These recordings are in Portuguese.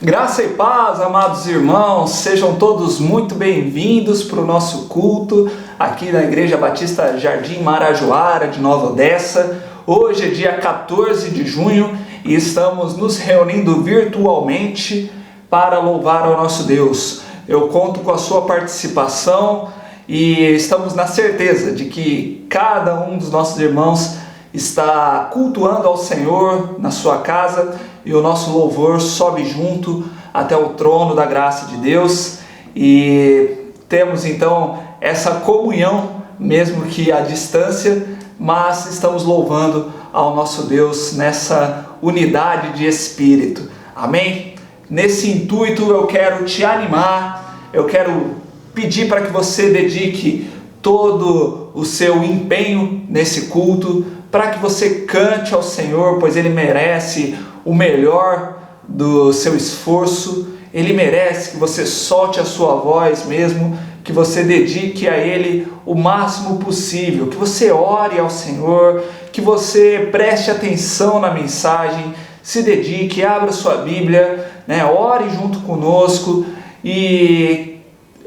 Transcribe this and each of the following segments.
Graça e paz, amados irmãos, sejam todos muito bem-vindos para o nosso culto aqui na Igreja Batista Jardim Marajoara de Nova Odessa. Hoje é dia 14 de junho e estamos nos reunindo virtualmente para louvar ao nosso Deus. Eu conto com a sua participação e estamos na certeza de que cada um dos nossos irmãos está cultuando ao Senhor na sua casa e o nosso louvor sobe junto até o trono da graça de Deus e temos então essa comunhão, mesmo que à distância, mas estamos louvando ao nosso Deus nessa unidade de espírito. Amém? Nesse intuito eu quero te animar, eu quero pedir para que você dedique todo o seu empenho nesse culto, para que você cante ao Senhor, pois Ele merece o melhor do seu esforço, Ele merece que você solte a sua voz mesmo, que você dedique a Ele o máximo possível, que você ore ao Senhor, que você preste atenção na mensagem, se dedique, abra sua Bíblia, ore junto conosco, e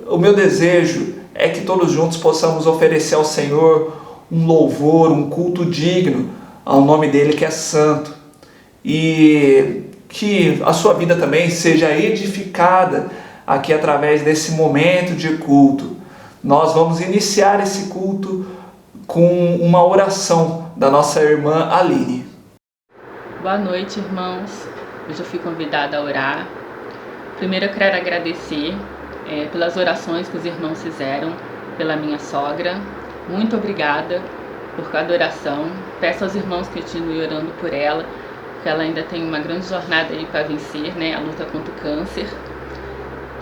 o meu desejo é que todos juntos possamos oferecer ao Senhor um louvor, um culto digno ao nome dele que é santo, e que a sua vida também seja edificada aqui através desse momento de culto. Nós vamos iniciar esse culto com uma oração da nossa irmã Aline. Boa noite, irmãos. Hoje eu fui convidada a orar. Primeiro eu quero agradecer pelas orações que os irmãos fizeram pela minha sogra. Muito obrigada por cada oração. Peço aos irmãos que continuem orando por ela, porque ela ainda tem uma grande jornada aí para vencer, a luta contra o câncer.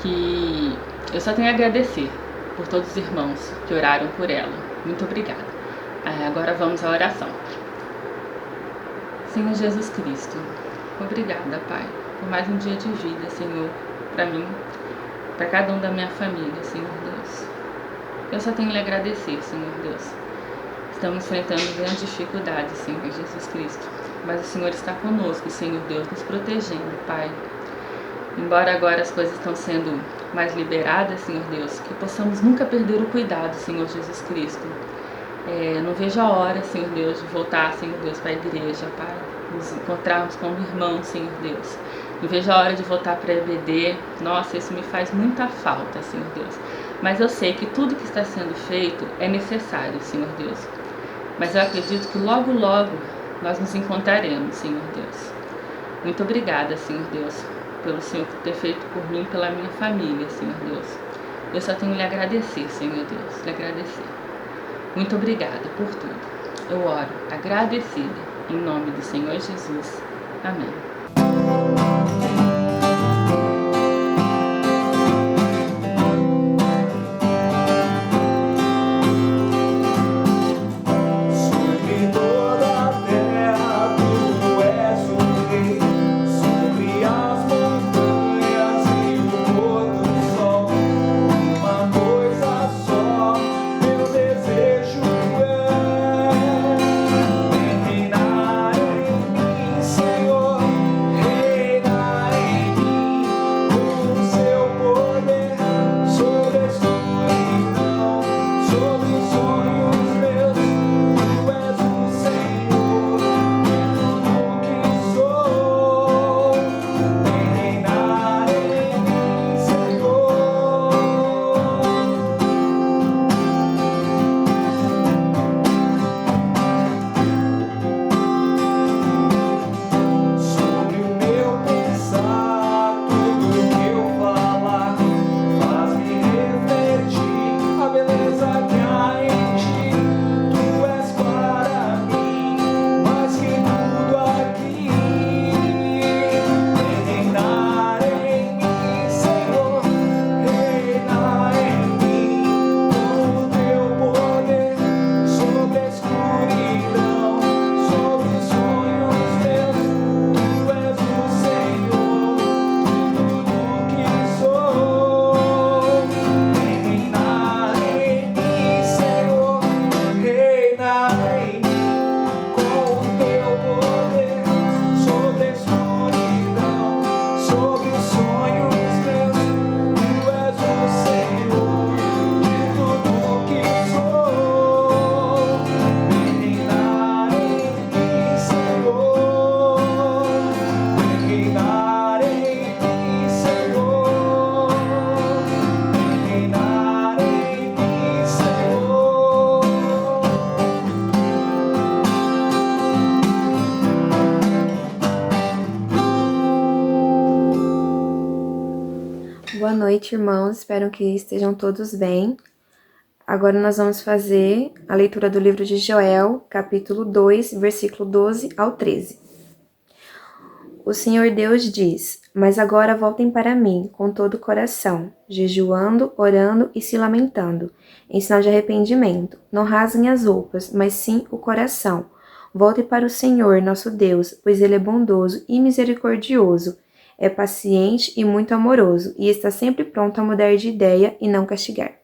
Que eu só tenho a agradecer por todos os irmãos que oraram por ela. Muito obrigada. Agora vamos à oração. Senhor Jesus Cristo, obrigada, Pai, por mais um dia de vida, Senhor, para mim, para cada um da minha família, Senhor Deus. Eu só tenho a lhe agradecer, Senhor Deus. Estamos enfrentando grandes dificuldades, Senhor Jesus Cristo, mas o Senhor está conosco, Senhor Deus, nos protegendo, Pai. Embora agora as coisas estão sendo mais liberadas, Senhor Deus, que possamos nunca perder o cuidado, Senhor Jesus Cristo. Não vejo a hora, Senhor Deus, de voltar, Senhor Deus, para a igreja, Pai, nos encontrarmos como irmãos, Senhor Deus. Não vejo a hora de voltar para a EBD. Nossa, isso me faz muita falta, Senhor Deus. Mas eu sei que tudo que está sendo feito é necessário, Senhor Deus. Mas eu acredito que logo, logo nós nos encontraremos, Senhor Deus. Muito obrigada, Senhor Deus, pelo Senhor ter feito por mim e pela minha família, Senhor Deus. Eu só tenho a lhe agradecer, Senhor Deus, lhe agradecer. Muito obrigada por tudo. Eu oro agradecida em nome do Senhor Jesus. Amém. Senhor, reina noite, irmãos. Espero que estejam todos bem. Agora nós vamos fazer a leitura do livro de Joel, capítulo 2, versículo 12 ao 13. O Senhor Deus diz: Mas agora voltem para mim com todo o coração, jejuando, orando e se lamentando, em sinal de arrependimento. Não rasguem as roupas, mas sim o coração. Voltem para o Senhor, nosso Deus, pois Ele é bondoso e misericordioso, é paciente e muito amoroso, e está sempre pronto a mudar de ideia e não castigar.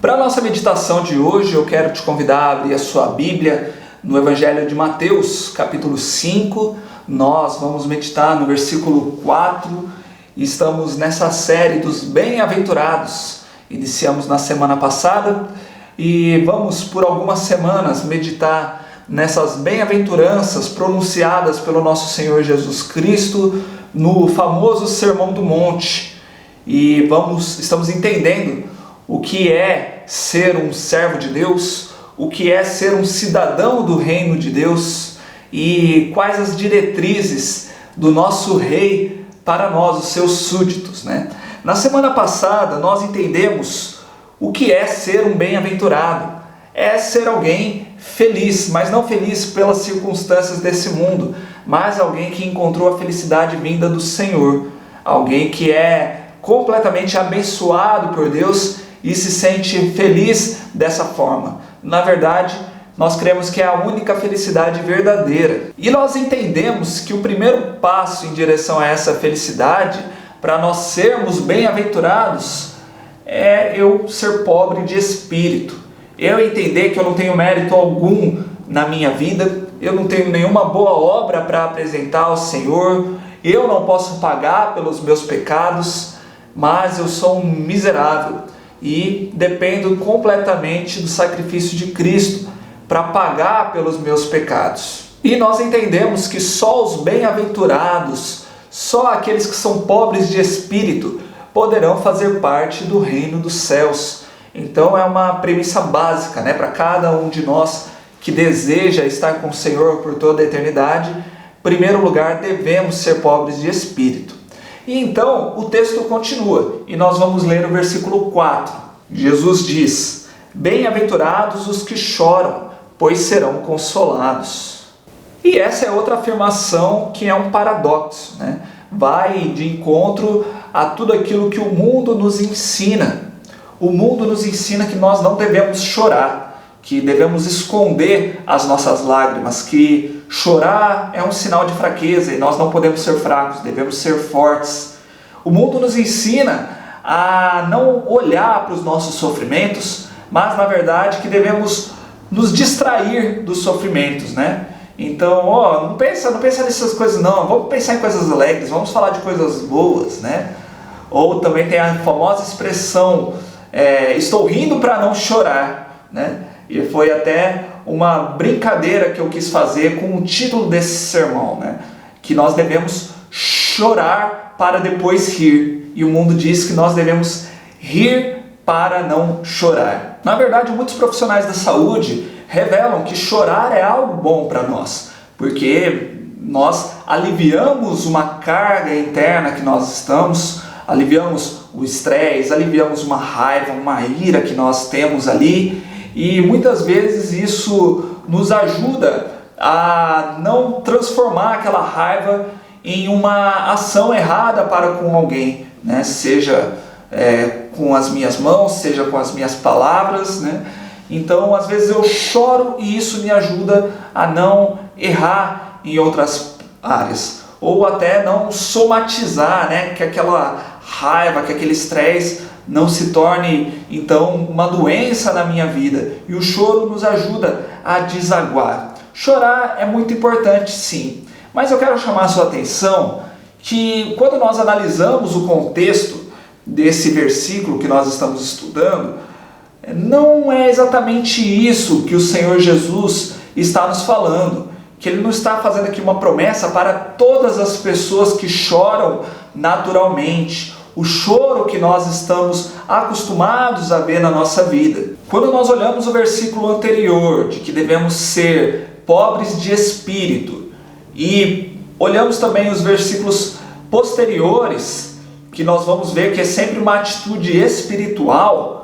Para a nossa meditação de hoje, eu quero te convidar a abrir a sua Bíblia no Evangelho de Mateus, capítulo 5. Nós vamos meditar no versículo 4 e estamos nessa série dos bem-aventurados. Iniciamos na semana passada e vamos por algumas semanas meditar nessas bem-aventuranças pronunciadas pelo nosso Senhor Jesus Cristo no famoso Sermão do Monte. E estamos entendendo o que é ser um servo de Deus, o que é ser um cidadão do reino de Deus e quais as diretrizes do nosso rei para nós, os seus súditos, né? Na semana passada nós entendemos o que é ser um bem-aventurado. É ser alguém feliz, mas não feliz pelas circunstâncias desse mundo. mas alguém que encontrou a felicidade vinda do Senhor, alguém que é completamente abençoado por Deus e se sente feliz dessa forma. Na verdade, nós cremos que é a única felicidade verdadeira. E nós entendemos que o primeiro passo em direção a essa felicidade, para nós sermos bem-aventurados, é eu ser pobre de espírito. Eu entender que eu não tenho mérito algum na minha vida, eu não tenho nenhuma boa obra para apresentar ao Senhor, eu não posso pagar pelos meus pecados, mas eu sou um miserável e dependo completamente do sacrifício de Cristo para pagar pelos meus pecados. E nós entendemos que só os bem-aventurados, só aqueles que são pobres de espírito, poderão fazer parte do reino dos céus. Então é uma premissa básica, para cada um de nós que deseja estar com o Senhor por toda a eternidade. Em primeiro lugar, devemos ser pobres de espírito. E então o texto continua, e nós vamos ler o versículo 4. Jesus diz: bem-aventurados os que choram, pois serão consolados. E essa é outra afirmação que é um paradoxo, Vai de encontro a tudo aquilo que o mundo nos ensina. O mundo nos ensina que nós não devemos chorar, que devemos esconder as nossas lágrimas, que chorar é um sinal de fraqueza e nós não podemos ser fracos, devemos ser fortes. O mundo nos ensina a não olhar para os nossos sofrimentos, mas na verdade que devemos nos distrair dos sofrimentos, Então, não pensa nessas coisas não, vamos pensar em coisas alegres, vamos falar de coisas boas, Ou também tem a famosa expressão, estou rindo para não chorar, E foi até uma brincadeira que eu quis fazer com o título desse sermão, Que nós devemos chorar para depois rir, e o mundo diz que nós devemos rir para não chorar. Na verdade, muitos profissionais da saúde revelam que chorar é algo bom para nós, porque nós aliviamos uma carga interna que nós estamos, aliviamos o estresse, aliviamos uma raiva, uma ira que nós temos ali, e muitas vezes isso nos ajuda a não transformar aquela raiva em uma ação errada para com alguém, seja com as minhas mãos, seja com as minhas palavras, Então, às vezes eu choro e isso me ajuda a não errar em outras áreas, ou até não somatizar, que aquela raiva, que aquele estresse não se torne, então, uma doença na minha vida. E o choro nos ajuda a desaguar. Chorar é muito importante, sim, mas eu quero chamar a sua atenção que quando nós analisamos o contexto desse versículo que nós estamos estudando, não é exatamente isso que o Senhor Jesus está nos falando, que Ele não está fazendo aqui uma promessa para todas as pessoas que choram naturalmente, o choro que nós estamos acostumados a ver na nossa vida. Quando nós olhamos o versículo anterior, de que devemos ser pobres de espírito, e olhamos também os versículos posteriores, que nós vamos ver que é sempre uma atitude espiritual,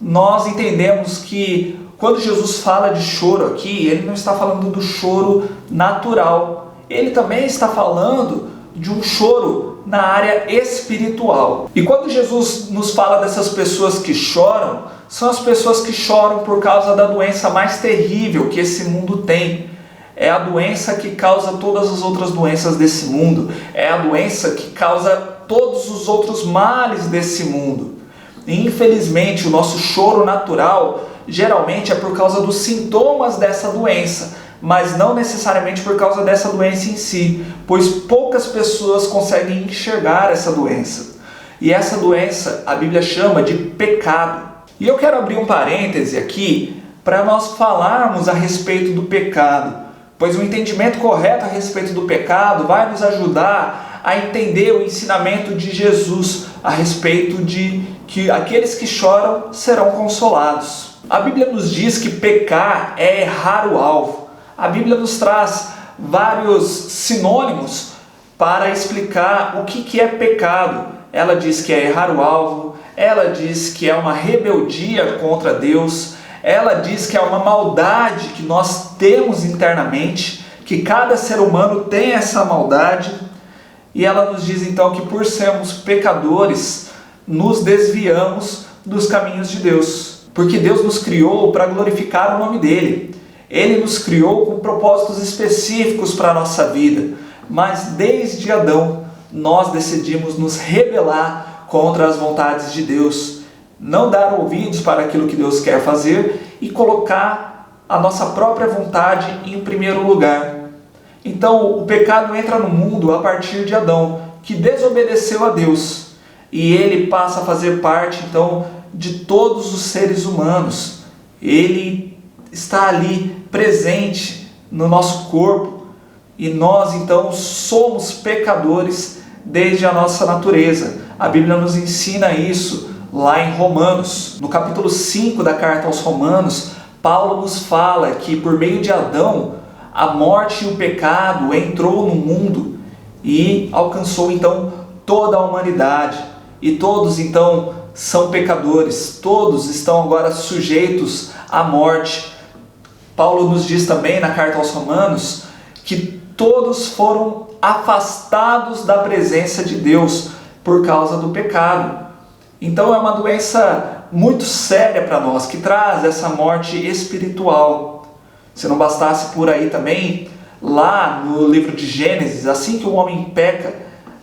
nós entendemos que quando Jesus fala de choro aqui, Ele não está falando do choro natural, Ele também está falando de um choro na área espiritual. E quando Jesus nos fala dessas pessoas que choram, são as pessoas que choram por causa da doença mais terrível que esse mundo tem. É a doença que causa todas as outras doenças desse mundo, é a doença que causa todos os outros males desse mundo. E, infelizmente, o nosso choro natural geralmente é por causa dos sintomas dessa doença, mas não necessariamente por causa dessa doença em si, pois poucas pessoas conseguem enxergar essa doença. E essa doença a Bíblia chama de pecado. E eu quero abrir um parêntese aqui para nós falarmos a respeito do pecado, pois o entendimento correto a respeito do pecado vai nos ajudar a entender o ensinamento de Jesus a respeito de que aqueles que choram serão consolados. A Bíblia nos diz que pecar é errar o alvo. A Bíblia nos traz vários sinônimos para explicar o que é pecado. Ela diz que é errar o alvo, ela diz que é uma rebeldia contra Deus, ela diz que é uma maldade que nós temos internamente, que cada ser humano tem essa maldade, e ela nos diz então que por sermos pecadores, nos desviamos dos caminhos de Deus. Porque Deus nos criou para glorificar o nome dele. Ele nos criou com propósitos específicos para a nossa vida. Mas desde Adão, nós decidimos nos rebelar contra as vontades de Deus. Não dar ouvidos para aquilo que Deus quer fazer e colocar a nossa própria vontade em primeiro lugar. Então o pecado entra no mundo a partir de Adão, que desobedeceu a Deus. E ele passa a fazer parte então de todos os seres humanos. Ele está ali presente no nosso corpo e nós então somos pecadores desde a nossa natureza. A Bíblia nos ensina isso lá em Romanos. No capítulo 5 da carta aos Romanos, Paulo nos fala que por meio de Adão, a morte e o pecado entrou no mundo e alcançou então toda a humanidade. E todos então são pecadores, todos estão agora sujeitos à morte. Paulo nos diz também na carta aos Romanos que todos foram afastados da presença de Deus por causa do pecado. Então é uma doença muito séria para nós, que traz essa morte espiritual. Se não bastasse por aí também, lá no livro de Gênesis, assim que o homem peca,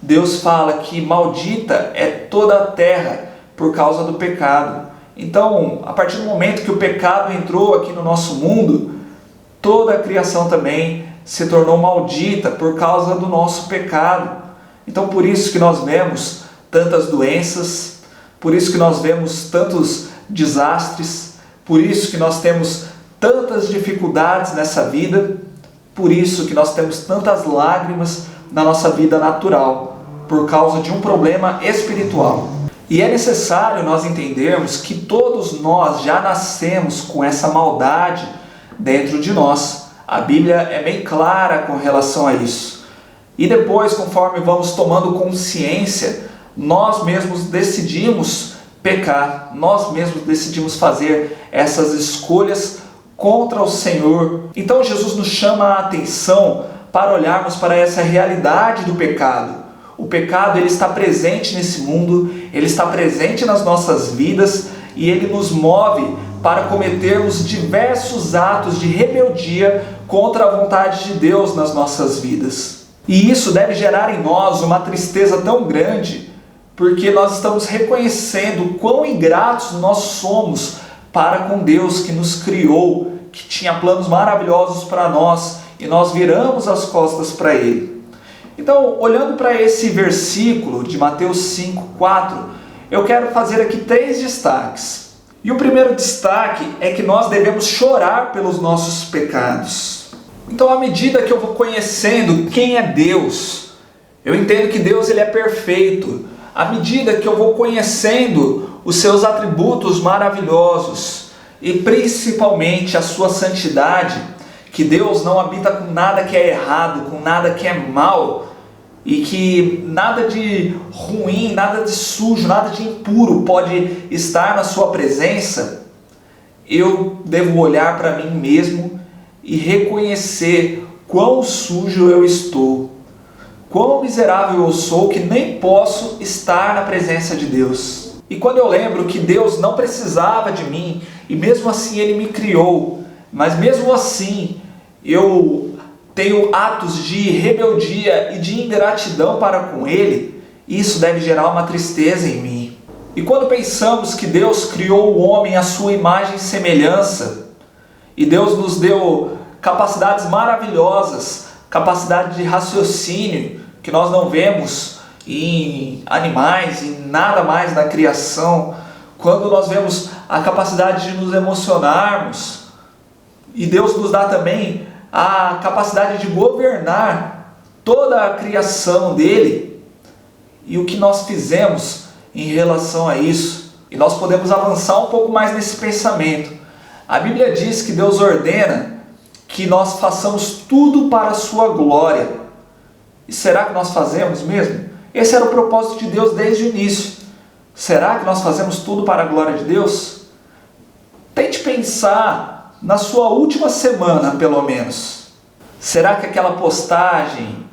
Deus fala que maldita é toda a terra por causa do pecado. Então, a partir do momento que o pecado entrou aqui no nosso mundo, toda a criação também se tornou maldita por causa do nosso pecado. Então, por isso que nós vemos tantas doenças, por isso que nós vemos tantos desastres, por isso que nós temos tantas dificuldades nessa vida, por isso que nós temos tantas lágrimas na nossa vida natural, por causa de um problema espiritual. E é necessário nós entendermos que todos nós já nascemos com essa maldade dentro de nós. A Bíblia é bem clara com relação a isso. E depois, conforme vamos tomando consciência, nós mesmos decidimos pecar, nós mesmos decidimos fazer essas escolhas contra o Senhor. Então Jesus nos chama a atenção para olharmos para essa realidade do pecado. O pecado ele está presente nesse mundo, ele está presente nas nossas vidas e ele nos move para cometermos diversos atos de rebeldia contra a vontade de Deus nas nossas vidas. E isso deve gerar em nós uma tristeza tão grande, porque nós estamos reconhecendo quão ingratos nós somos para com Deus que nos criou, que tinha planos maravilhosos para nós, e nós viramos as costas para Ele. Então, olhando para esse versículo de Mateus 5:4, eu quero fazer aqui 3 destaques. E o primeiro destaque é que nós devemos chorar pelos nossos pecados. Então, à medida que eu vou conhecendo quem é Deus, eu entendo que Deus ele é perfeito. À medida que eu vou conhecendo os seus atributos maravilhosos e principalmente a sua santidade, que Deus não habita com nada que é errado, com nada que é mal, e que nada de ruim, nada de sujo, nada de impuro pode estar na sua presença, eu devo olhar para mim mesmo e reconhecer quão sujo eu estou, quão miserável eu sou que nem posso estar na presença de Deus. E quando eu lembro que Deus não precisava de mim, e mesmo assim Ele me criou, mas mesmo assim eu tenho atos de rebeldia e de ingratidão para com Ele, isso deve gerar uma tristeza em mim. E quando pensamos que Deus criou o homem à sua imagem e semelhança, e Deus nos deu capacidades maravilhosas, capacidade de raciocínio, que nós não vemos em animais, em nada mais na criação, quando nós vemos a capacidade de nos emocionarmos, e Deus nos dá também a capacidade de governar toda a criação dele, e o que nós fizemos em relação a isso. E nós podemos avançar um pouco mais nesse pensamento. A Bíblia diz que Deus ordena que nós façamos tudo para a sua glória. E será que nós fazemos mesmo? Esse era o propósito de Deus desde o início. Será que nós fazemos tudo para a glória de Deus? Tente pensar na sua última semana, pelo menos. Será que aquela postagem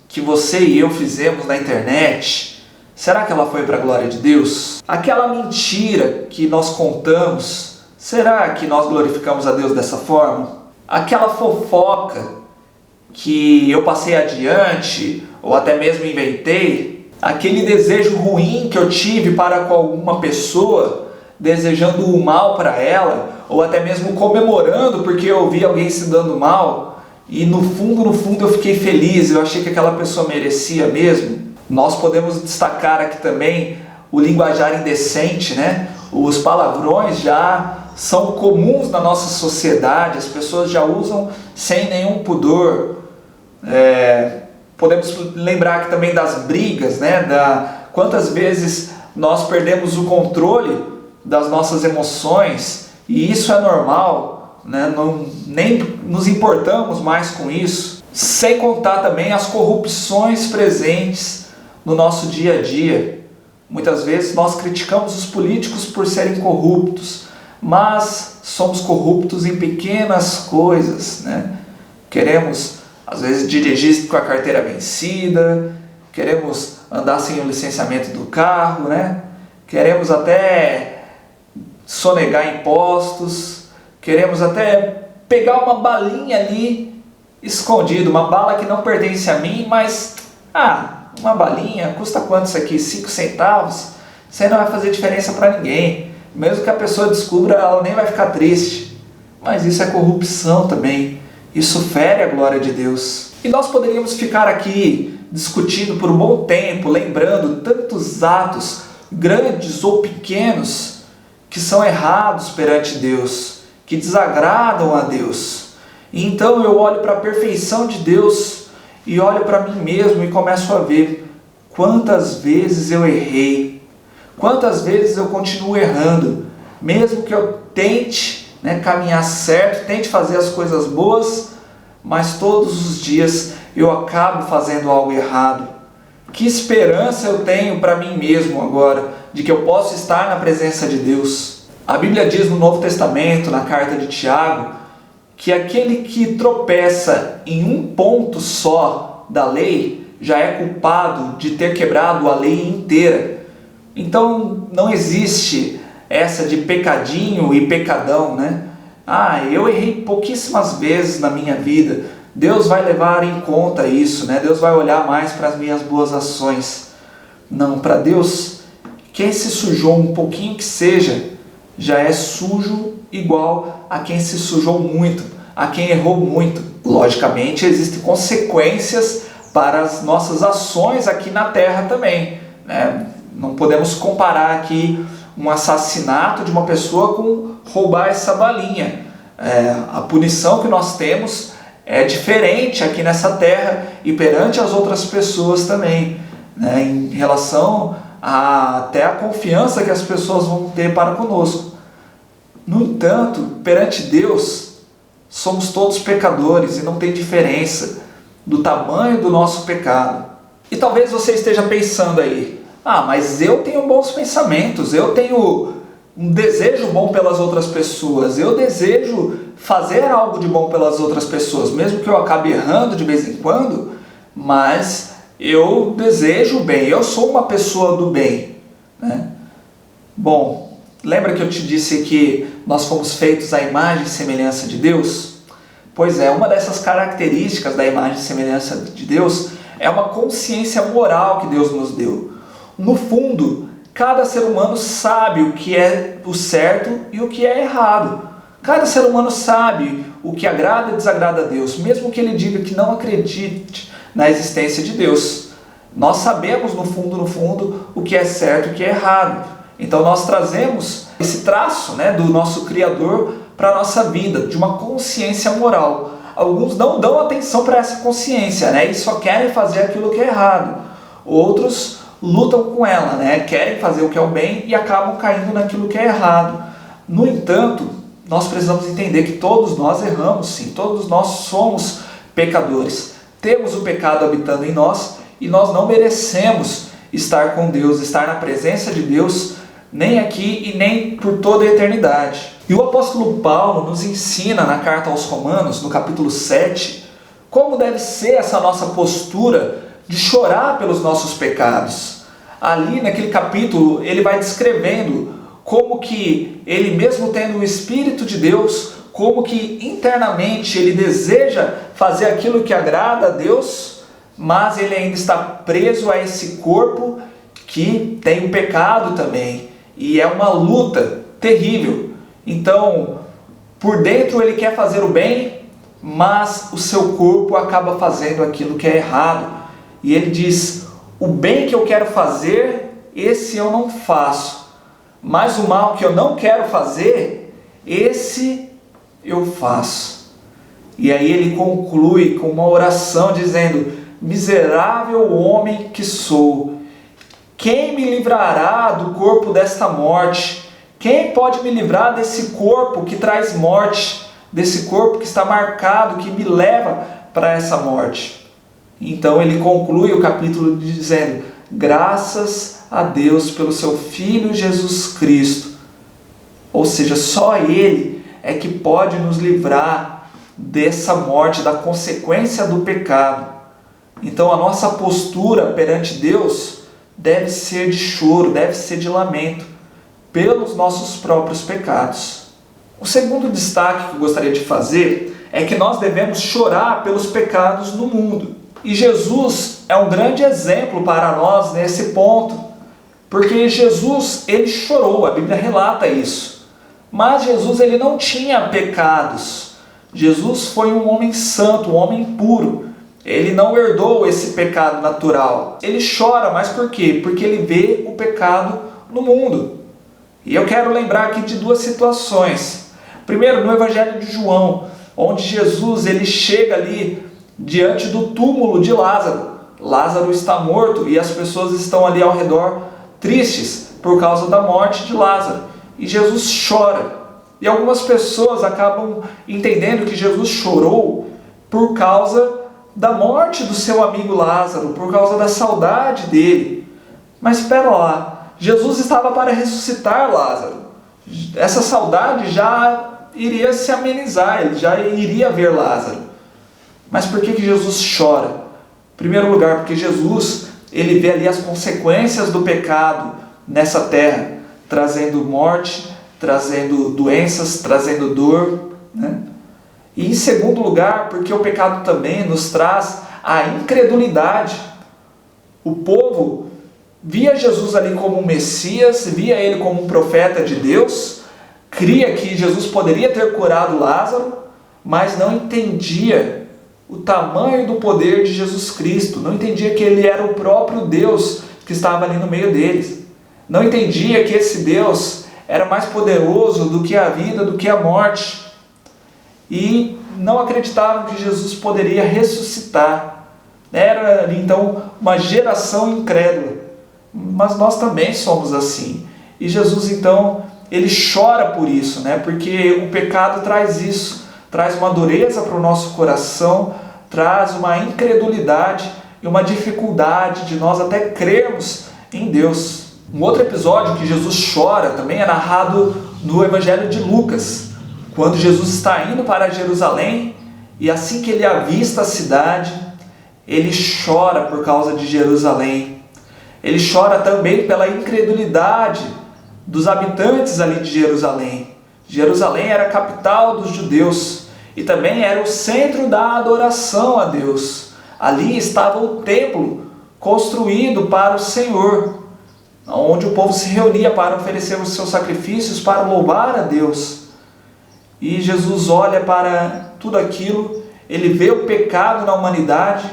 que você e eu fizemos na internet, será que ela foi para a glória de Deus? Aquela mentira que nós contamos, será que nós glorificamos a Deus dessa forma? Aquela fofoca que eu passei adiante, ou até mesmo inventei, aquele desejo ruim que eu tive para com alguma pessoa, desejando o mal para ela, ou até mesmo comemorando porque eu vi alguém se dando mal, e no fundo eu fiquei feliz, eu achei que aquela pessoa merecia mesmo. Nós podemos destacar aqui também o linguajar indecente, né? Os palavrões já são comuns na nossa sociedade, as pessoas já usam sem nenhum pudor. Podemos lembrar aqui também das brigas, né? Quantas vezes nós perdemos o controle das nossas emoções, e isso é normal, né? Nem nos importamos mais com isso, sem contar também as corrupções presentes no nosso dia a dia. Muitas vezes nós criticamos os políticos por serem corruptos, mas somos corruptos em pequenas coisas, né? Queremos, às vezes, dirigir com a carteira vencida, queremos andar sem o licenciamento do carro, né? Queremos até sonegar impostos, queremos até pegar uma balinha ali escondida, uma bala que não pertence a mim, mas, uma balinha, custa quanto isso aqui? 5 centavos? Isso aí não vai fazer diferença para ninguém. Mesmo que a pessoa descubra, ela nem vai ficar triste. Mas isso é corrupção também. Isso fere a glória de Deus. E nós poderíamos ficar aqui discutindo por um bom tempo, lembrando tantos atos, grandes ou pequenos, que são errados perante Deus, que desagradam a Deus. E então eu olho para a perfeição de Deus e olho para mim mesmo e começo a ver quantas vezes eu errei, quantas vezes eu continuo errando, mesmo que eu tente, caminhar certo, tente fazer as coisas boas, mas todos os dias eu acabo fazendo algo errado. Que esperança eu tenho para mim mesmo agora, de que eu posso estar na presença de Deus? A Bíblia diz no Novo Testamento, na carta de Tiago, que aquele que tropeça em um ponto só da lei já é culpado de ter quebrado a lei inteira. Então não existe essa de pecadinho e pecadão, né? Eu errei pouquíssimas vezes na minha vida, Deus vai levar em conta isso, né? Deus vai olhar mais para as minhas boas ações. Não, para Deus, quem se sujou um pouquinho que seja, já é sujo igual a quem se sujou muito, a quem errou muito. Logicamente, existem consequências para as nossas ações aqui na terra também, né? Não podemos comparar aqui um assassinato de uma pessoa com roubar essa balinha. A punição que nós temos é diferente aqui nessa terra e perante as outras pessoas também, né? Em relação até a confiança que as pessoas vão ter para conosco. No entanto, perante Deus, somos todos pecadores e não tem diferença do tamanho do nosso pecado. E talvez você esteja pensando aí, mas eu tenho bons pensamentos, eu tenho um desejo bom pelas outras pessoas, eu desejo fazer algo de bom pelas outras pessoas, mesmo que eu acabe errando de vez em quando, mas eu desejo o bem, eu sou uma pessoa do bem, né? Bom, lembra que eu te disse que nós fomos feitos à imagem e semelhança de Deus? Pois é, uma dessas características da imagem e semelhança de Deus é uma consciência moral que Deus nos deu. No fundo, cada ser humano sabe o que é o certo e o que é errado. Cada ser humano sabe o que agrada e desagrada a Deus, mesmo que ele diga que não acredite na existência de Deus. Nós sabemos no fundo, o que é certo e o que é errado. Então nós trazemos esse traço, do nosso Criador para a nossa vida, de uma consciência moral. Alguns não dão atenção para essa consciência, e só querem fazer aquilo que é errado. Outros lutam com ela, querem fazer o que é o bem e acabam caindo naquilo que é errado. No entanto, nós precisamos entender que todos nós erramos, sim, todos nós somos pecadores. Temos o pecado habitando em nós e nós não merecemos estar com Deus, estar na presença de Deus, nem aqui e nem por toda a eternidade. E o apóstolo Paulo nos ensina na carta aos Romanos, no capítulo 7, como deve ser essa nossa postura de chorar pelos nossos pecados. Ali naquele capítulo ele vai descrevendo como que ele, mesmo tendo o Espírito de Deus, como que internamente ele deseja fazer aquilo que agrada a Deus, mas ele ainda está preso a esse corpo que tem o pecado também. E é uma luta terrível. Então, por dentro ele quer fazer o bem, mas o seu corpo acaba fazendo aquilo que é errado. E ele diz: o bem que eu quero fazer, esse eu não faço. Mas o mal que eu não quero fazer, esse eu faço. E aí ele conclui com uma oração dizendo: miserável homem que sou, quem me livrará do corpo desta morte? Quem pode me livrar desse corpo que traz morte, desse corpo que está marcado, que me leva para essa morte? Então ele conclui o capítulo dizendo: graças a Deus pelo seu Filho Jesus Cristo. Ou seja, só Ele é que pode nos livrar dessa morte, da consequência do pecado. Então a nossa postura perante Deus deve ser de choro, deve ser de lamento pelos nossos próprios pecados. O segundo destaque que eu gostaria de fazer é que nós devemos chorar pelos pecados no mundo. E Jesus é um grande exemplo para nós nesse ponto, porque Jesus, ele chorou, a Bíblia relata isso. Mas Jesus, ele não tinha pecados. Jesus foi um homem santo, um homem puro. Ele não herdou esse pecado natural. Ele chora, mas por quê? Porque ele vê o pecado no mundo. E eu quero lembrar aqui de duas situações. Primeiro, no Evangelho de João, onde Jesus ele chega ali diante do túmulo de Lázaro. Lázaro está morto e as pessoas estão ali ao redor tristes por causa da morte de Lázaro. E Jesus chora. E algumas pessoas acabam entendendo que Jesus chorou por causa da morte do seu amigo Lázaro, por causa da saudade dele. Mas espera lá, Jesus estava para ressuscitar Lázaro. Essa saudade já iria se amenizar, ele já iria ver Lázaro. Mas por que Jesus chora? Em primeiro lugar, porque Jesus ele vê ali as consequências do pecado nessa terra, trazendo morte, trazendo doenças, trazendo dor, né? E em segundo lugar, porque o pecado também nos traz a incredulidade. O povo via Jesus ali como um Messias, via ele como um profeta de Deus, cria que Jesus poderia ter curado Lázaro, mas não entendia o tamanho do poder de Jesus Cristo, não entendia que ele era o próprio Deus que estava ali no meio deles, não entendia que esse Deus era mais poderoso do que a vida, do que a morte, e não acreditavam que Jesus poderia ressuscitar. Era ali então uma geração incrédula, mas nós também somos assim, e Jesus então ele chora por isso, né? Porque o pecado traz isso, traz uma dureza para o nosso coração, traz uma incredulidade e uma dificuldade de nós até crermos em Deus. Um outro episódio que Jesus chora também é narrado no Evangelho de Lucas, quando Jesus está indo para Jerusalém e assim que ele avista a cidade, ele chora por causa de Jerusalém. Ele chora também pela incredulidade dos habitantes ali de Jerusalém. Jerusalém era a capital dos judeus e também era o centro da adoração a Deus. Ali estava o templo construído para o Senhor, onde o povo se reunia para oferecer os seus sacrifícios, para louvar a Deus. E Jesus olha para tudo aquilo, ele vê o pecado na humanidade,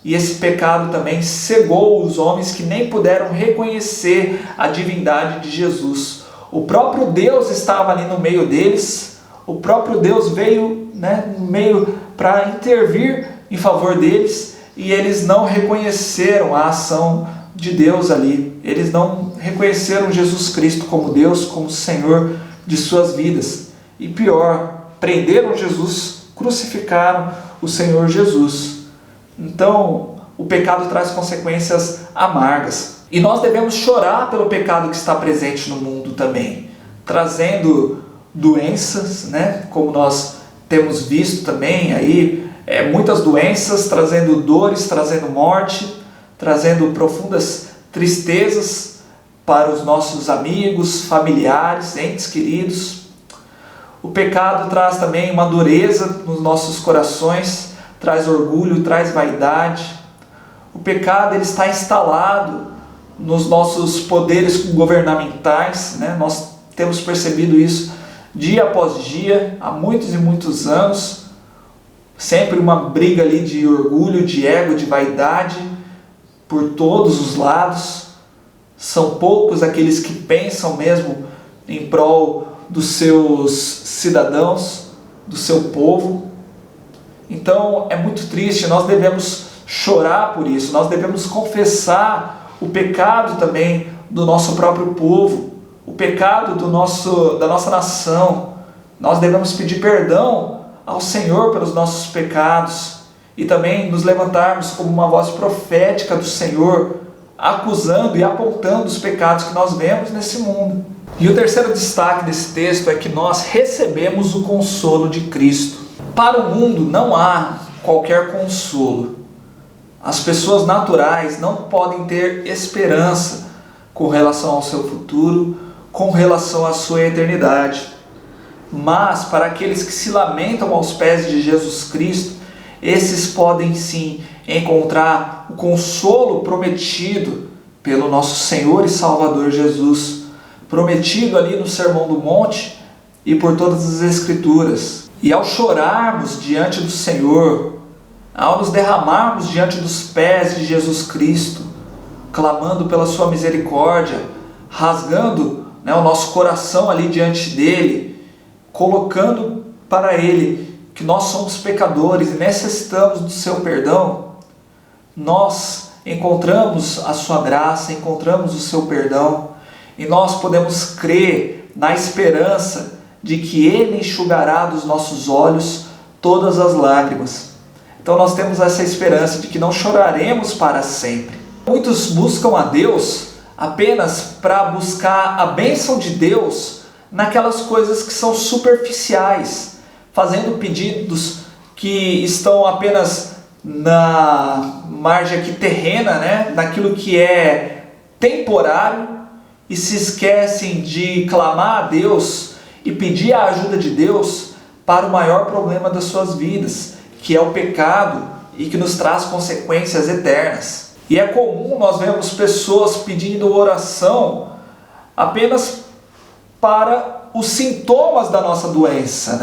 e esse pecado também cegou os homens que nem puderam reconhecer a divindade de Jesus. O próprio Deus estava ali no meio deles, o próprio Deus veio, no meio para intervir em favor deles, e eles não reconheceram a ação de Deus ali. Eles não reconheceram Jesus Cristo como Deus, como Senhor de suas vidas. E pior, prenderam Jesus, crucificaram o Senhor Jesus. Então, o pecado traz consequências amargas. E nós devemos chorar pelo pecado que está presente no mundo também, trazendo doenças, como nós temos visto também aí, muitas doenças, trazendo dores, trazendo morte, trazendo profundas tristezas para os nossos amigos, familiares, entes queridos. O pecado traz também uma dureza nos nossos corações, traz orgulho, traz vaidade. O pecado ele está instalado nos nossos poderes governamentais, né? Nós temos percebido isso dia após dia, há muitos e muitos anos, sempre uma briga ali de orgulho, de ego, de vaidade, por todos os lados. São poucos aqueles que pensam mesmo em prol dos seus cidadãos, do seu povo. Então é muito triste, nós devemos chorar por isso, nós devemos confessar o pecado também do nosso próprio povo, o pecado da nossa nação. Nós devemos pedir perdão ao Senhor pelos nossos pecados e também nos levantarmos como uma voz profética do Senhor, acusando e apontando os pecados que nós vemos nesse mundo. E o terceiro destaque desse texto é que nós recebemos o consolo de Cristo. Para o mundo não há qualquer consolo. As pessoas naturais não podem ter esperança com relação ao seu futuro, com relação à sua eternidade. Mas para aqueles que se lamentam aos pés de Jesus Cristo, esses podem sim encontrar o consolo prometido pelo nosso Senhor e Salvador Jesus, prometido ali no Sermão do Monte e por todas as Escrituras. E ao chorarmos diante do Senhor, ao nos derramarmos diante dos pés de Jesus Cristo, clamando pela sua misericórdia, rasgando o nosso coração ali diante dele, colocando para ele que nós somos pecadores e necessitamos do seu perdão, nós encontramos a sua graça, encontramos o seu perdão, e nós podemos crer na esperança de que ele enxugará dos nossos olhos todas as lágrimas. Então nós temos essa esperança de que não choraremos para sempre. Muitos buscam a Deus apenas para buscar a bênção de Deus naquelas coisas que são superficiais, fazendo pedidos que estão apenas na margem aqui terrena, naquilo que é temporário, e se esquecem de clamar a Deus e pedir a ajuda de Deus para o maior problema das suas vidas, que é o pecado e que nos traz consequências eternas. E é comum nós vermos pessoas pedindo oração apenas para os sintomas da nossa doença,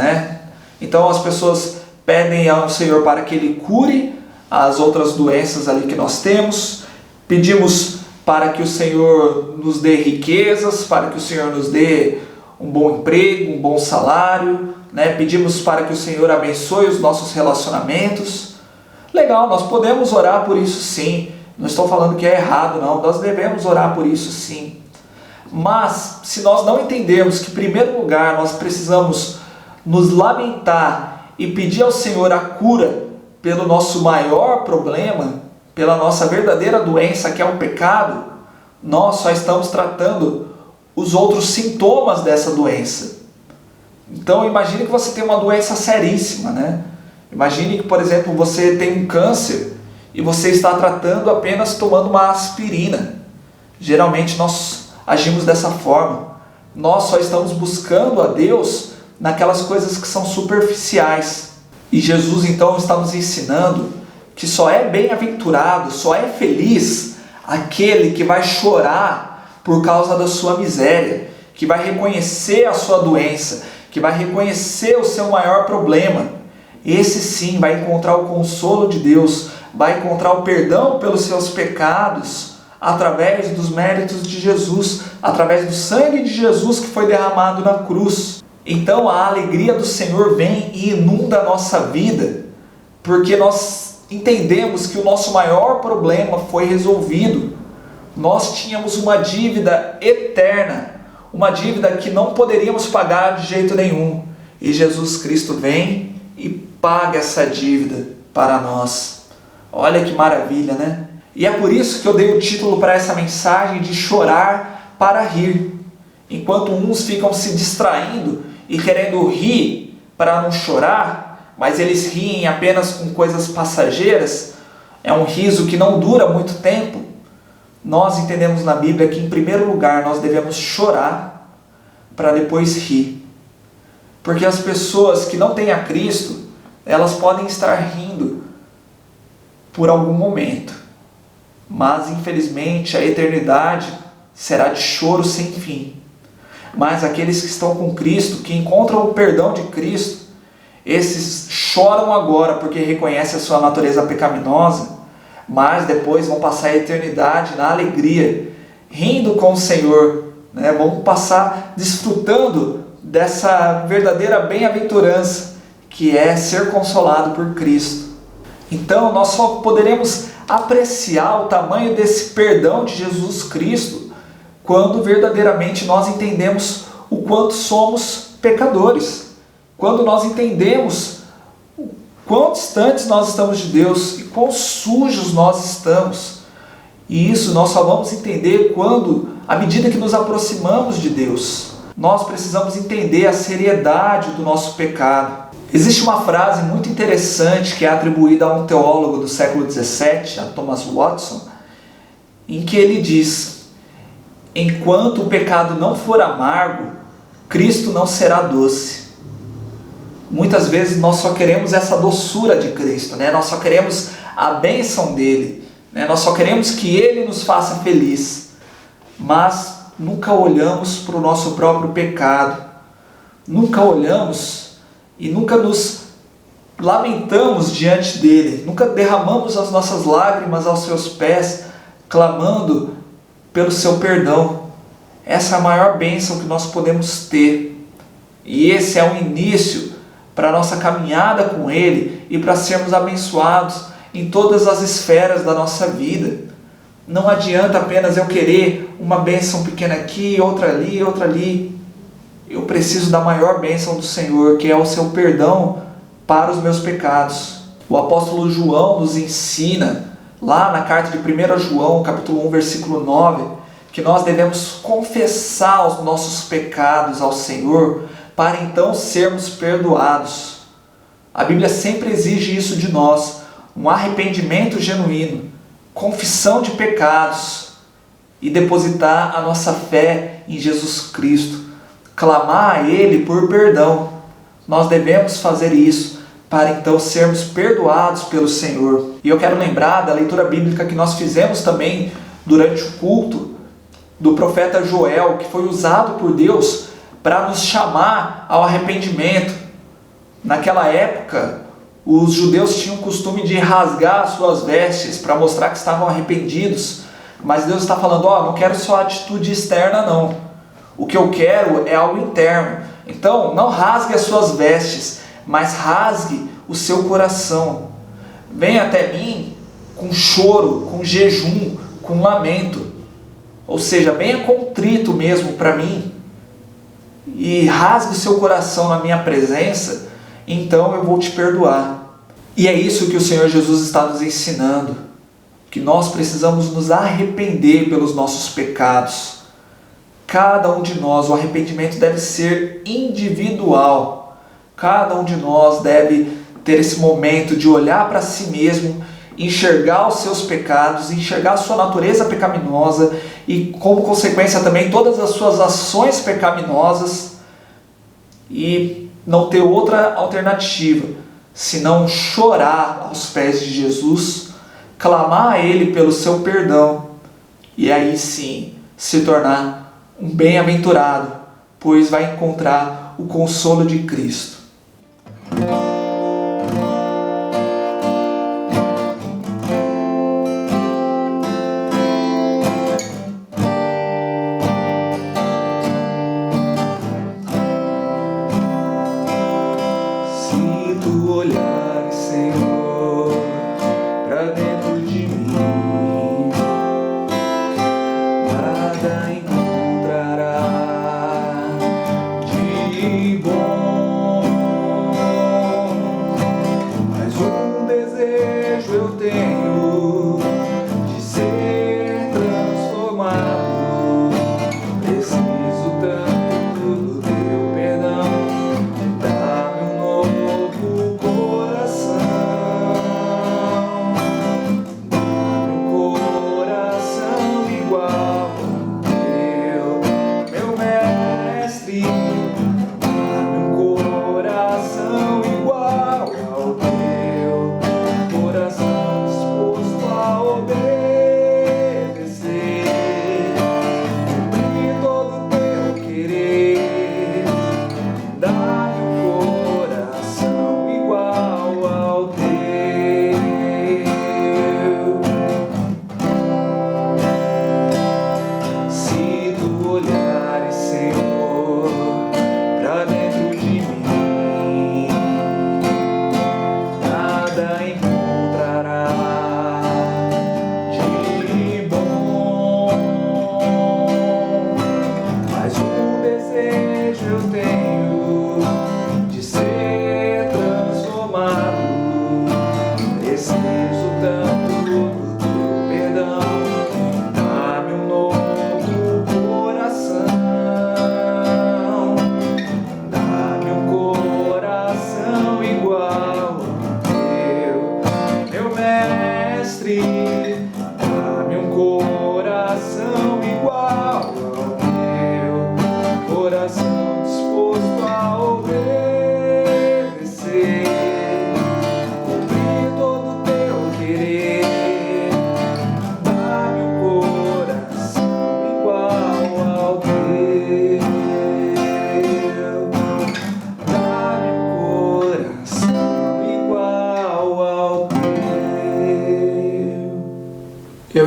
Então as pessoas pedem ao Senhor para que Ele cure as outras doenças ali que nós temos, pedimos para que o Senhor nos dê riquezas, para que o Senhor nos dê um bom emprego, um bom salário, pedimos para que o Senhor abençoe os nossos relacionamentos. Legal, nós podemos orar por isso sim, não estou falando que é errado não, nós devemos orar por isso sim. Mas se nós não entendermos que em primeiro lugar nós precisamos nos lamentar e pedir ao Senhor a cura pelo nosso maior problema, pela nossa verdadeira doença que é o pecado, nós só estamos tratando os outros sintomas dessa doença. Então imagine que você tem uma doença seríssima, Imagine que, por exemplo, você tem um câncer e você está tratando apenas tomando uma aspirina. Geralmente nós agimos dessa forma. Nós só estamos buscando a Deus naquelas coisas que são superficiais. E Jesus então está nos ensinando que só é bem-aventurado, só é feliz aquele que vai chorar por causa da sua miséria, que vai reconhecer a sua doença, que vai reconhecer o seu maior problema. Esse sim vai encontrar o consolo de Deus, vai encontrar o perdão pelos seus pecados, através dos méritos de Jesus, através do sangue de Jesus que foi derramado na cruz. Então a alegria do Senhor vem e inunda a nossa vida, porque nós entendemos que o nosso maior problema foi resolvido. Nós tínhamos uma dívida eterna, uma dívida que não poderíamos pagar de jeito nenhum. E Jesus Cristo vem e paga essa dívida para nós. Olha que maravilha, E é por isso que eu dei o título para essa mensagem de chorar para rir. Enquanto uns ficam se distraindo e querendo rir para não chorar, mas eles riem apenas com coisas passageiras, é um riso que não dura muito tempo, nós entendemos na Bíblia que, em primeiro lugar, nós devemos chorar para depois rir. Porque as pessoas que não têm a Cristo, elas podem estar rindo por algum momento, mas infelizmente a eternidade será de choro sem fim. Mas aqueles que estão com Cristo, que encontram o perdão de Cristo, esses choram agora porque reconhecem a sua natureza pecaminosa, mas depois vão passar a eternidade na alegria, rindo com o Senhor, né? Vão passar desfrutando dessa verdadeira bem-aventurança, que é ser consolado por Cristo. Então nós só poderemos apreciar o tamanho desse perdão de Jesus Cristo quando verdadeiramente nós entendemos o quanto somos pecadores, quando nós entendemos o quão distantes nós estamos de Deus e quão sujos nós estamos. E isso nós só vamos entender quando, à medida que nos aproximamos de Deus, nós precisamos entender a seriedade do nosso pecado. Existe uma frase muito interessante que é atribuída a um teólogo do século XVII, a Thomas Watson, em que ele diz: enquanto o pecado não for amargo, Cristo não será doce. Muitas vezes nós só queremos essa doçura de Cristo, né? Nós só queremos a bênção dele, né? Nós só queremos que ele nos faça feliz, mas nunca olhamos para o nosso próprio pecado, nunca olhamos e nunca nos lamentamos diante dele, nunca derramamos as nossas lágrimas aos seus pés, clamando pelo seu perdão. Essa é a maior bênção que nós podemos ter, e esse é o início para a nossa caminhada com ele e para sermos abençoados em todas as esferas da nossa vida. Não adianta apenas eu querer uma bênção pequena aqui, outra ali, outra ali. Eu preciso da maior bênção do Senhor, que é o seu perdão para os meus pecados. O apóstolo João nos ensina, lá na carta de 1 João, capítulo 1, versículo 9, que nós devemos confessar os nossos pecados ao Senhor, para então sermos perdoados. A Bíblia sempre exige isso de nós, um arrependimento genuíno, confissão de pecados e depositar a nossa fé em Jesus Cristo, clamar a Ele por perdão. Nós devemos fazer isso para então sermos perdoados pelo Senhor. E eu quero lembrar da leitura bíblica que nós fizemos também durante o culto do profeta Joel, que foi usado por Deus para nos chamar ao arrependimento. Naquela época, os judeus tinham o costume de rasgar as suas vestes para mostrar que estavam arrependidos. Mas Deus está falando: não quero só atitude externa não. O que eu quero é algo interno. Então, não rasgue as suas vestes, mas rasgue o seu coração. Venha até mim com choro, com jejum, com lamento. Ou seja, venha contrito mesmo para mim e rasgue o seu coração na minha presença, então eu vou te perdoar. E é isso que o Senhor Jesus está nos ensinando, que nós precisamos nos arrepender pelos nossos pecados. Cada um de nós, o arrependimento deve ser individual. Cada um de nós deve ter esse momento de olhar para si mesmo, enxergar os seus pecados, enxergar a sua natureza pecaminosa e, como consequência também, todas as suas ações pecaminosas, e não ter outra alternativa senão chorar aos pés de Jesus, clamar a Ele pelo seu perdão e aí sim se tornar um bem-aventurado, pois vai encontrar o consolo de Cristo. Olhar, Senhor, pra dentro de mim, nada encontrará de bom.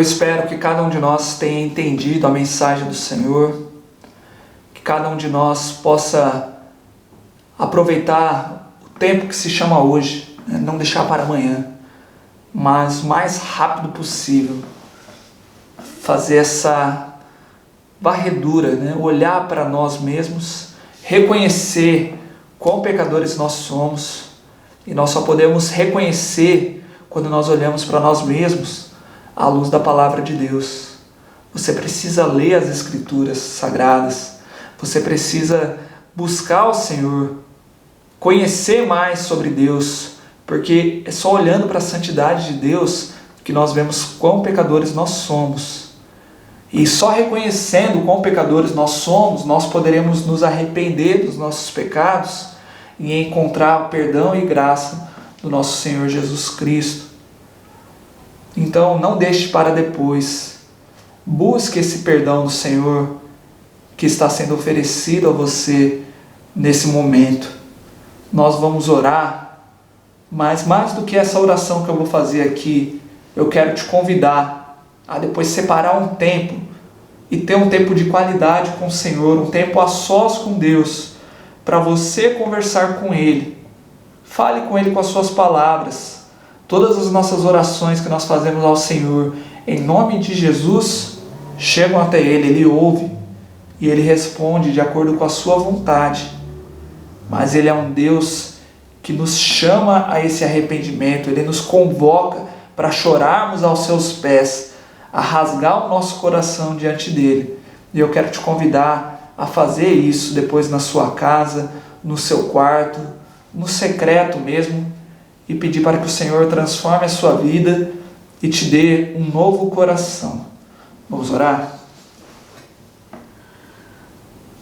Eu espero que cada um de nós tenha entendido a mensagem do Senhor, que cada um de nós possa aproveitar o tempo que se chama hoje, né? Não deixar para amanhã, mas o mais rápido possível fazer essa varredura, né? Olhar para nós mesmos, reconhecer quão pecadores nós somos, e nós só podemos reconhecer quando nós olhamos para nós mesmos à luz da palavra de Deus. Você precisa ler as Escrituras Sagradas, você precisa buscar o Senhor, conhecer mais sobre Deus, porque é só olhando para a santidade de Deus que nós vemos quão pecadores nós somos. E só reconhecendo quão pecadores nós somos, nós poderemos nos arrepender dos nossos pecados e encontrar perdão e graça do nosso Senhor Jesus Cristo. Então, não deixe para depois. Busque esse perdão do Senhor que está sendo oferecido a você nesse momento. Nós vamos orar, mas mais do que essa oração que eu vou fazer aqui, eu quero te convidar a depois separar um tempo e ter um tempo de qualidade com o Senhor, um tempo a sós com Deus, para você conversar com Ele. Fale com Ele com as suas palavras. Todas as nossas orações que nós fazemos ao Senhor, em nome de Jesus, chegam até Ele, Ele ouve e Ele responde de acordo com a sua vontade. Mas Ele é um Deus que nos chama a esse arrependimento, Ele nos convoca para chorarmos aos seus pés, a rasgar o nosso coração diante dEle. E eu quero te convidar a fazer isso depois na sua casa, no seu quarto, no secreto mesmo, e pedir para que o Senhor transforme a sua vida e te dê um novo coração. Vamos orar?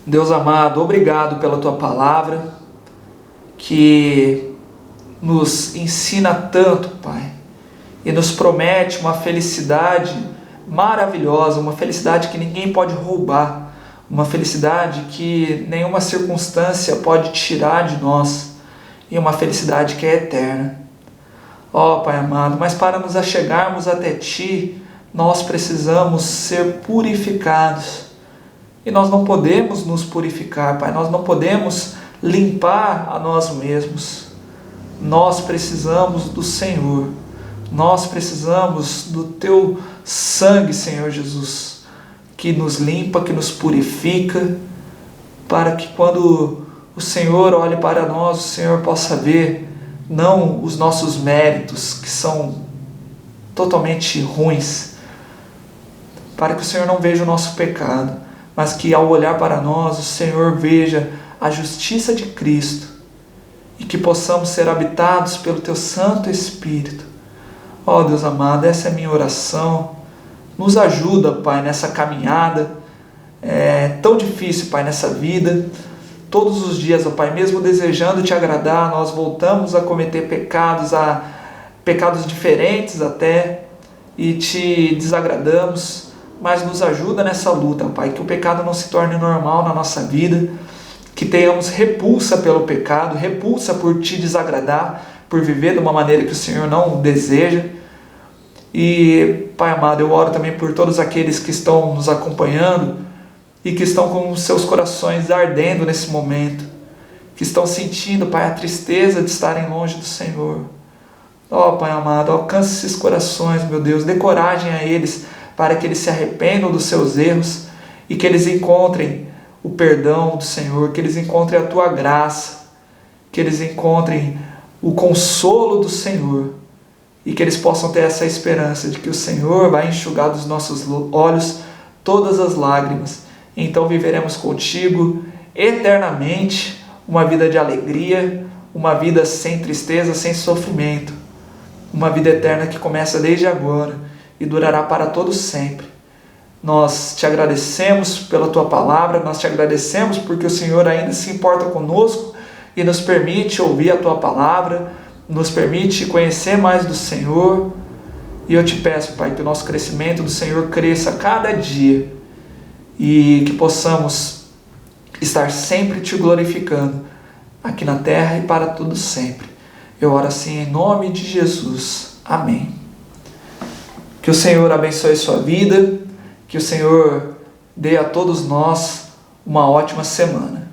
Deus amado, obrigado pela Tua palavra, que nos ensina tanto, Pai, e nos promete uma felicidade maravilhosa, uma felicidade que ninguém pode roubar, uma felicidade que nenhuma circunstância pode tirar de nós, e uma felicidade que é eterna. Ó Pai amado, mas para nos achegarmos até Ti, nós precisamos ser purificados. E nós não podemos nos purificar, Pai, nós não podemos limpar a nós mesmos. Nós precisamos do Senhor. Nós precisamos do Teu sangue, Senhor Jesus, que nos limpa, que nos purifica, para que quando o Senhor olhe para nós, o Senhor possa ver não os nossos méritos, que são totalmente ruins, para que o Senhor não veja o nosso pecado, mas que ao olhar para nós, o Senhor veja a justiça de Cristo, e que possamos ser habitados pelo Teu Santo Espírito. Ó Deus amado, essa é a minha oração. Nos ajuda, Pai, nessa caminhada tão difícil, Pai, nessa vida. Todos os dias, ó Pai, mesmo desejando Te agradar, nós voltamos a cometer pecados diferentes até, e Te desagradamos, mas nos ajuda nessa luta, Pai, que o pecado não se torne normal na nossa vida, que tenhamos repulsa pelo pecado, repulsa por Te desagradar, por viver de uma maneira que o Senhor não deseja. E, Pai amado, eu oro também por todos aqueles que estão nos acompanhando e que estão com os seus corações ardendo nesse momento, que estão sentindo, Pai, a tristeza de estarem longe do Senhor. Ó Pai amado, alcance esses corações, meu Deus, dê coragem a eles para que eles se arrependam dos seus erros e que eles encontrem o perdão do Senhor, que eles encontrem a Tua graça, que eles encontrem o consolo do Senhor, e que eles possam ter essa esperança de que o Senhor vai enxugar dos nossos olhos todas as lágrimas. Então viveremos contigo eternamente uma vida de alegria, uma vida sem tristeza, sem sofrimento, uma vida eterna que começa desde agora e durará para todo sempre. Nós Te agradecemos pela Tua palavra, nós Te agradecemos porque o Senhor ainda se importa conosco e nos permite ouvir a Tua palavra, nos permite conhecer mais do Senhor. E eu Te peço, Pai, que o nosso crescimento do Senhor cresça a cada dia e que possamos estar sempre Te glorificando aqui na terra e para tudo sempre. Eu oro assim em nome de Jesus. Amém. Que o Senhor abençoe sua vida, que o Senhor dê a todos nós uma ótima semana.